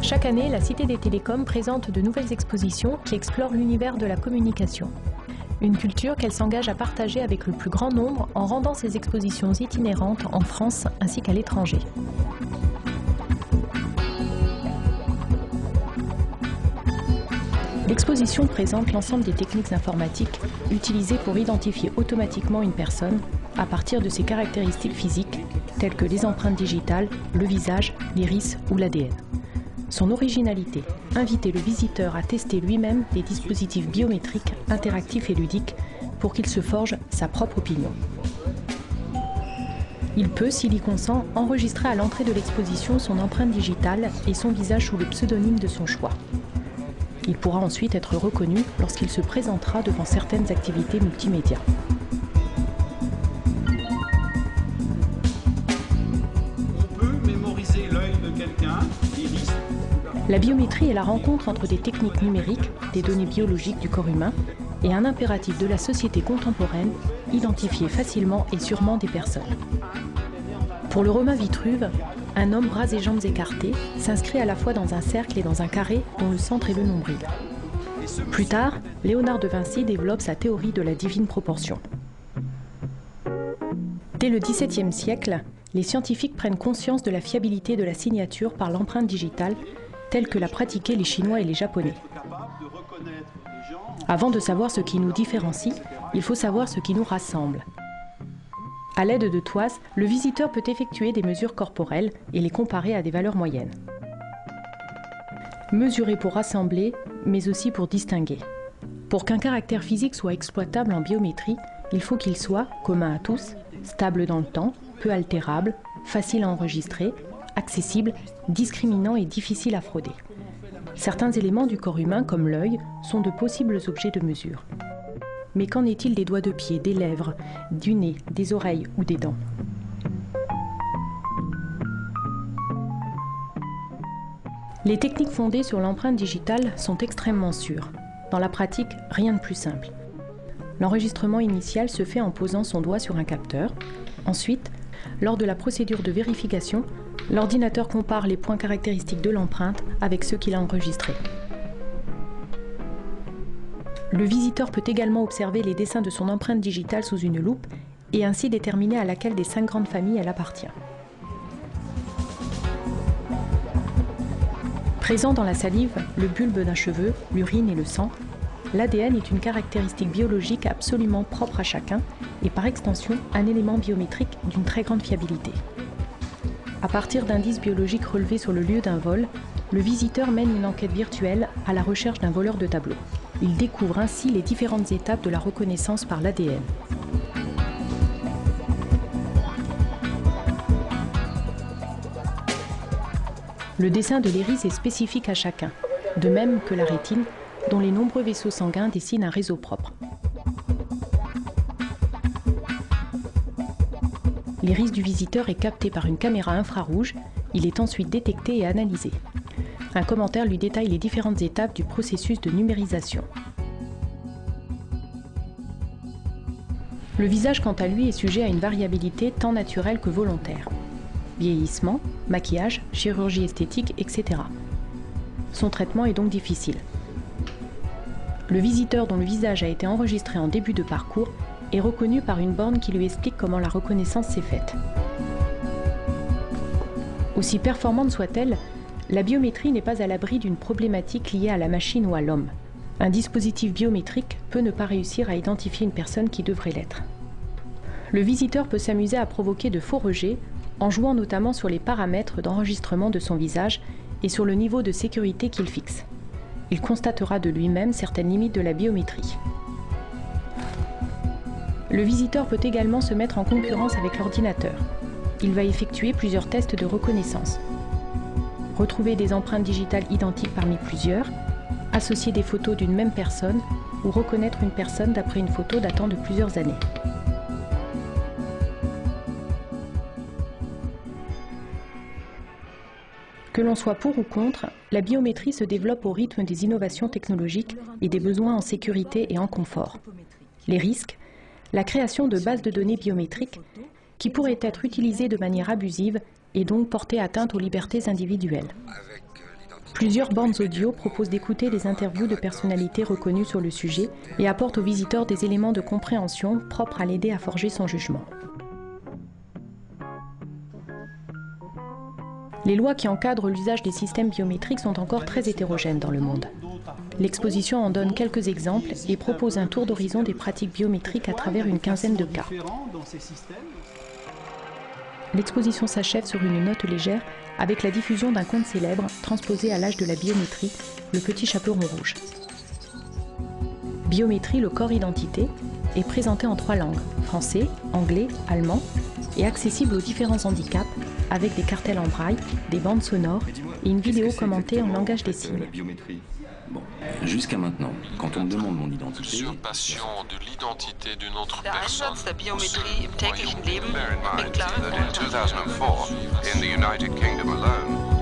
Chaque année, la Cité des Télécoms présente de nouvelles expositions qui explorent l'univers de la communication. Une culture qu'elle s'engage à partager avec le plus grand nombre en rendant ses expositions itinérantes en France ainsi qu'à l'étranger. L'exposition présente l'ensemble des techniques informatiques utilisées pour identifier automatiquement une personne à partir de ses caractéristiques physiques telles que les empreintes digitales, le visage, l'iris ou l'ADN. Son originalité, inviter le visiteur à tester lui-même des dispositifs biométriques, interactifs et ludiques pour qu'il se forge sa propre opinion. Il peut, s'il y consent, enregistrer à l'entrée de l'exposition son empreinte digitale et son visage sous le pseudonyme de son choix. Il pourra ensuite être reconnu lorsqu'il se présentera devant certaines activités multimédia. On peut mémoriser l'œil de quelqu'un, l'iris. La biométrie est la rencontre entre des techniques numériques, des données biologiques du corps humain et un impératif de la société contemporaine, identifier facilement et sûrement des personnes. Pour le Romain Vitruve, un homme bras et jambes écartés s'inscrit à la fois dans un cercle et dans un carré dont le centre est le nombril. Plus tard, Léonard de Vinci développe sa théorie de la divine proportion. Dès le XVIIe siècle, les scientifiques prennent conscience de la fiabilité de la signature par l'empreinte digitale, telle que l'a pratiquée les Chinois et les Japonais. Avant de savoir ce qui nous différencie, il faut savoir ce qui nous rassemble. À l'aide de toises, le visiteur peut effectuer des mesures corporelles et les comparer à des valeurs moyennes. Mesurer pour rassembler, mais aussi pour distinguer. Pour qu'un caractère physique soit exploitable en biométrie, il faut qu'il soit, commun à tous, stable dans le temps, peu altérable, facile à enregistrer, accessible, discriminant et difficile à frauder. Certains éléments du corps humain, comme l'œil, sont de possibles objets de mesure. Mais qu'en est-il des doigts de pied, des lèvres, du nez, des oreilles ou des dents? Les techniques fondées sur l'empreinte digitale sont extrêmement sûres. Dans la pratique, rien de plus simple. L'enregistrement initial se fait en posant son doigt sur un capteur. Ensuite, lors de la procédure de vérification, l'ordinateur compare les points caractéristiques de l'empreinte avec ceux qu'il a enregistrés. Le visiteur peut également observer les dessins de son empreinte digitale sous une loupe et ainsi déterminer à laquelle des 5 grandes familles elle appartient. Présent dans la salive, le bulbe d'un cheveu, l'urine et le sang, l'ADN est une caractéristique biologique absolument propre à chacun et par extension un élément biométrique d'une très grande fiabilité. À partir d'indices biologiques relevés sur le lieu d'un vol, le visiteur mène une enquête virtuelle à la recherche d'un voleur de tableau. Il découvre ainsi les différentes étapes de la reconnaissance par l'ADN. Le dessin de l'iris est spécifique à chacun, de même que la rétine, dont les nombreux vaisseaux sanguins dessinent un réseau propre. L'iris du visiteur est capté par une caméra infrarouge, il est ensuite détecté et analysé. Un commentaire lui détaille les différentes étapes du processus de numérisation. Le visage, quant à lui, est sujet à une variabilité tant naturelle que volontaire. Vieillissement, maquillage, chirurgie esthétique, etc. Son traitement est donc difficile. Le visiteur dont le visage a été enregistré en début de parcours est reconnu par une borne qui lui explique comment la reconnaissance s'est faite. Aussi performante soit-elle, la biométrie n'est pas à l'abri d'une problématique liée à la machine ou à l'homme. Un dispositif biométrique peut ne pas réussir à identifier une personne qui devrait l'être. Le visiteur peut s'amuser à provoquer de faux rejets en jouant notamment sur les paramètres d'enregistrement de son visage et sur le niveau de sécurité qu'il fixe. Il constatera de lui-même certaines limites de la biométrie. Le visiteur peut également se mettre en concurrence avec l'ordinateur. Il va effectuer plusieurs tests de reconnaissance. Retrouver des empreintes digitales identiques parmi plusieurs, associer des photos d'une même personne ou reconnaître une personne d'après une photo datant de plusieurs années. Que l'on soit pour ou contre, la biométrie se développe au rythme des innovations technologiques et des besoins en sécurité et en confort. Les risques, la création de bases de données biométriques qui pourrait être utilisé de manière abusive et donc porter atteinte aux libertés individuelles. Plusieurs bandes audio proposent d'écouter des interviews de personnalités reconnues sur le sujet et apportent aux visiteurs des éléments de compréhension propres à l'aider à forger son jugement. Les lois qui encadrent l'usage des systèmes biométriques sont encore très hétérogènes dans le monde. L'exposition en donne quelques exemples et propose un tour d'horizon des pratiques biométriques à travers une quinzaine de cas. L'exposition s'achève sur une note légère avec la diffusion d'un conte célèbre transposé à l'âge de la biométrie, le petit chaperon rouge. Biométrie, le corps identité, est présenté en 3 langues, français, anglais, allemand, et accessible aux différents handicaps, avec des cartels en braille, des bandes sonores et une vidéo commentée en langage des signes. Bon, jusqu'à maintenant, quand on me demande mon identité... Usurpation de l'identité d'une autre personne. Der Einsatz der Biometrie im täglichen Leben mit klaren In 2004, in the United Kingdom alone,